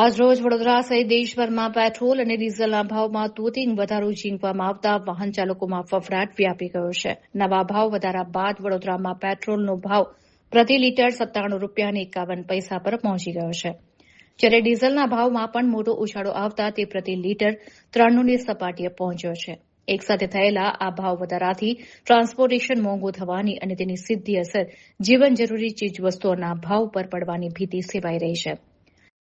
આજરોજ વડોદરા સહિત દેશભરમાં પેટ્રોલ અને ડીઝલના ભાવમાં તોતિંગ વધારો ઝીંકવામાં આવતા વાહન ચાલકોમાં ફફડાટ વ્યાપી ગયો છે. નવા ભાવ વધારા બાદ વડોદરામાં પેટ્રોલનો ભાવ પ્રતિ લીટર 97 રૂપિયા 51 પૈસા પર પહોંચી ગયો છે, જ્યારે ડીઝલના ભાવમાં પણ મોટો ઉછાળો આવતા તે પ્રતિ લીટર 93 સપાટીએ પહોંચ્યો છે. એકસાથે થયેલા આ ભાવ વધારાથી ટ્રાન્સપોર્ટેશન મોંઘું થવાની અને તેની સીધી અસર જીવન જરૂરી ચીજવસ્તુઓના ભાવ પર પડવાની ભીતિ સેવાઈ રહી છે.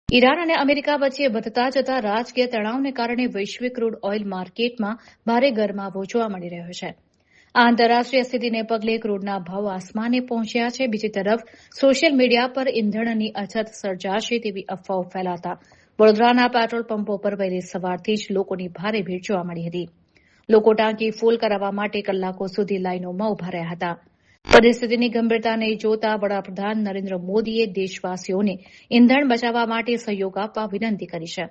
ઈરાન અને અમેરિકા વચ્ચે વધતા જતા રાજકીય તણાવને કારણે વૈશ્વિક ક્રૂડ ઓઇલ માર્કેટમાં ભારે ગરમાવો જોવા મળી રહ્યો છે. આ આંતરરાષ્ટ્રીય સ્થિતિને પગલે ક્રૂડના ભાવ આસમાને પહોંચ્યા છે. બીજી તરફ સોશિયલ મીડિયા પર ઇંધણની અછત સર્જાશે તેવી અફવાઓ ફેલાતા વડોદરાના પેટ્રોલ પંપો પર વહેલી સવારથી જ લોકોની ભારે ભીડ જોવા મળી હતી. લોકો ટાંકી ફૂલ કરાવવા માટે કલાકો સુધી લાઇનોમાં ઉભા રહ્યા હતા. પરિસ્થિતિની ગંભીરતાને જોતા વડાપ્રધાન નરેન્દ્ર મોદીએ દેશવાસીઓને ઇંધણ બચાવવા માટે સહયોગ આપવા વિનંતી કરી છે.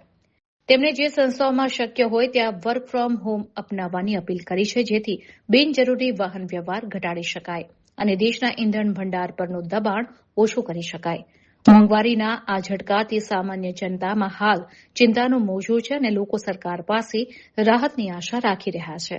તેમણે જે સંસ્થાઓમાં શક્ય હોય ત્યાં વર્ક ફ્રોમ હોમ અપનાવવાની અપીલ કરી છે, જેથી બિનજરૂરી વાહન વ્યવહાર ઘટાડી શકાય અને દેશના ઇંધણ ભંડાર પરનું દબાણ ઓછું કરી શકાય. મોંઘવારીના આ ઝટકાથી સામાન્ય જનતામાં હાલ ચિંતાનું મોજું છે અને લોકો સરકાર પાસે રાહતની આશા રાખી રહ્યા છે.